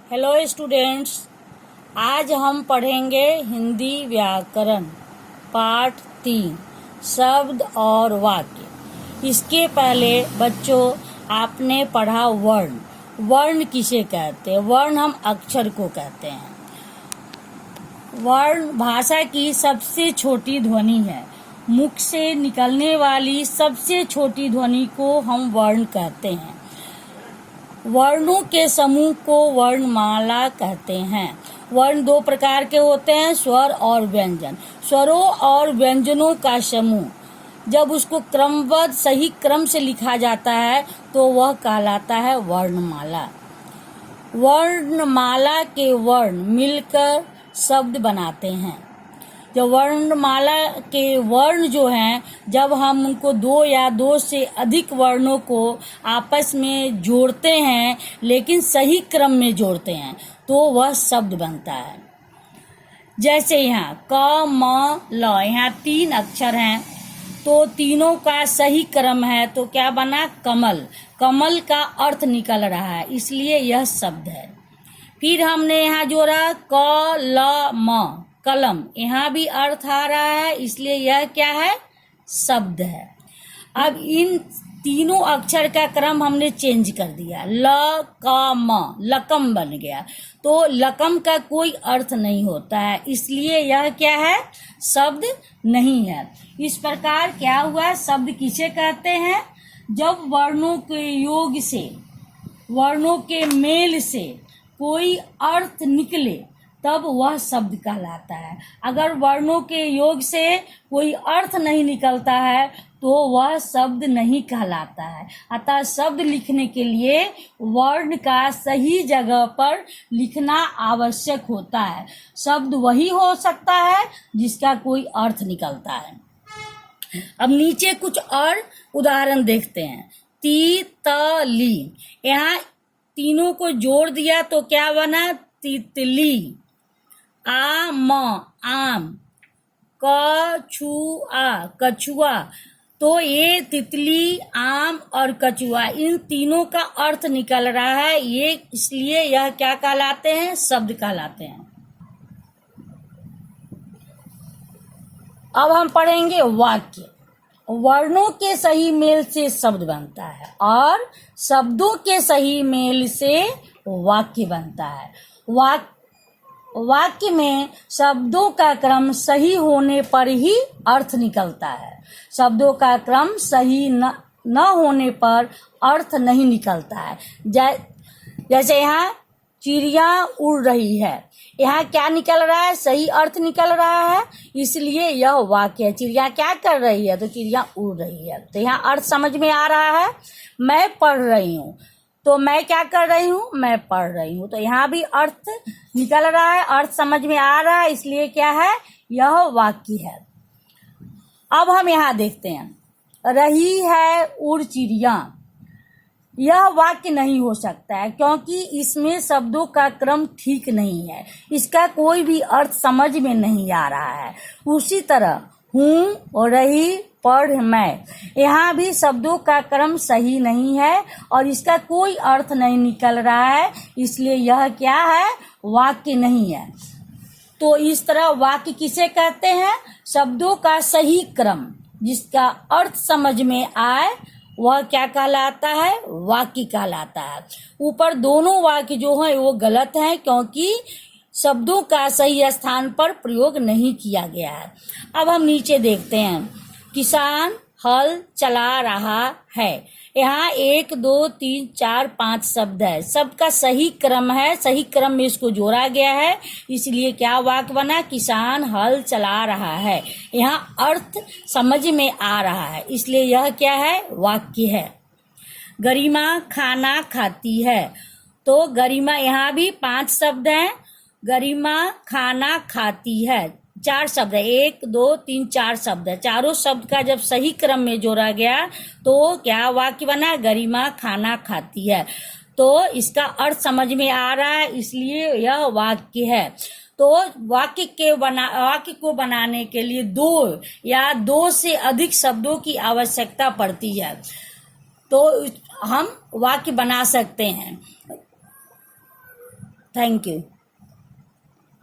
Hello students, आज हम पढ़ेंगे हिंदी व्याकरण पाठ 3 शब्द और वाक्य। इसके पहले बच्चों आपने पढ़ा वर्ण। वर्ण किसे कहते हैं? वर्ण हम अक्षर को कहते हैं। वर्ण भाषा की सबसे छोटी ध्वनि है। मुख से निकलने वाली सबसे छोटी ध्वनि को हम वर्ण कहते हैं। वर्णों के समूह को वर्णमाला कहते हैं। वर्ण दो प्रकार के होते हैं, स्वर और व्यंजन। स्वरों और व्यंजनों का समूह जब उसको क्रमबद्ध सही क्रम से लिखा जाता है तो वह कहलाता है वर्णमाला। वर्णमाला के वर्ण मिलकर शब्द बनाते हैं। जब वर्णमाला के वर्ण जो हैं, जब हम उनको दो या दो से अधिक वर्णों को आपस में जोड़ते हैं, लेकिन सही क्रम में जोड़ते हैं, तो वह शब्द बनता है। जैसे यहाँ क म ल, यहाँ 3 अक्षर हैं, तो तीनों का सही क्रम है, तो क्या बना? कमल। कमल का अर्थ निकल रहा है, इसलिए यह शब्द है। फिर हमने यहाँ जोड़ा क ल म, कलम। यहाँ भी अर्थ आ रहा है, इसलिए यह क्या है? शब्द है। अब इन तीनों अक्षर का क्रम हमने चेंज कर दिया, ल क म, लकम बन गया। तो लकम का कोई अर्थ नहीं होता है, इसलिए यह क्या है? शब्द नहीं है। इस प्रकार क्या हुआ? शब्द किसे कहते हैं? जब वर्णों के योग से, वर्णों के मेल से कोई अर्थ निकले तब वह शब्द कहलाता है। अगर वर्णों के योग से कोई अर्थ नहीं निकलता है तो वह शब्द नहीं कहलाता है। अतः शब्द लिखने के लिए वर्ण का सही जगह पर लिखना आवश्यक होता है। शब्द वही हो सकता है जिसका कोई अर्थ निकलता है। अब नीचे कुछ और उदाहरण देखते हैं। ती, त, ली। यहाँ तीनों को जोड़ दिया तो क्या बना? तितली। आ म, आम। कछुआ, कछुआ। तो ये तितली, आम और कछुआ, इन तीनों का अर्थ निकल रहा है, ये इसलिए यह क्या कहलाते हैं? शब्द कहलाते हैं। अब हम पढ़ेंगे वाक्य। वर्णों के सही मेल से शब्द बनता है और शब्दों के सही मेल से वाक्य बनता है। वाक्य में शब्दों का क्रम सही होने पर ही अर्थ निकलता है। शब्दों का क्रम सही न होने पर अर्थ नहीं निकलता है। जैसे यहाँ चिड़िया उड़ रही है, यहाँ क्या निकल रहा है? सही अर्थ निकल रहा है, इसलिए यह वाक्य है। चिड़िया क्या कर रही है? तो चिड़िया उड़ रही है, तो यहाँ अर्थ समझ में आ रहा है। मैं पढ़ रही हूँ, तो मैं क्या कर रही हूँ? मैं पढ़ रही हूँ, तो यहाँ भी अर्थ निकल रहा है, अर्थ समझ में आ रहा है, इसलिए क्या है? यह वाक्य है। अब हम यहाँ देखते हैं, रही है उड़ चिड़िया। यह वाक्य नहीं हो सकता है क्योंकि इसमें शब्दों का क्रम ठीक नहीं है, इसका कोई भी अर्थ समझ में नहीं आ रहा है। उसी तरह हूँ, रही, पढ़, मैं, यहाँ भी शब्दों का क्रम सही नहीं है और इसका कोई अर्थ नहीं निकल रहा है, इसलिए यह क्या है? वाक्य नहीं है। तो इस तरह वाक्य किसे कहते हैं? शब्दों का सही क्रम जिसका अर्थ समझ में आए वह क्या कहलाता है? वाक्य कहलाता है। ऊपर दोनों वाक्य जो हैं वो गलत हैं क्योंकि शब्दों का सही स्थान पर प्रयोग नहीं किया गया है। अब हम नीचे देखते हैं, किसान हल चला रहा है। यहाँ 1 2 3 4 5 शब्द है, सबका सही क्रम है, सही क्रम में इसको जोड़ा गया है, इसलिए क्या वाक्य बना? किसान हल चला रहा है। यहाँ अर्थ समझ में आ रहा है, इसलिए यह क्या है? वाक्य है। गरिमा खाना खाती है, तो गरिमा, यहाँ भी 5 शब्द हैं। गरिमा खाना खाती है, 4 शब्द है, 1 2 3 4 शब्द है। चारों शब्द का जब सही क्रम में जोड़ा गया तो क्या वाक्य बना? गरिमा खाना खाती है। तो इसका अर्थ समझ में आ रहा है, इसलिए यह वाक्य है। तो वाक्य को बनाने के लिए 2 या 2 से अधिक शब्दों की आवश्यकता पड़ती है, तो हम वाक्य बना सकते हैं। Thank you.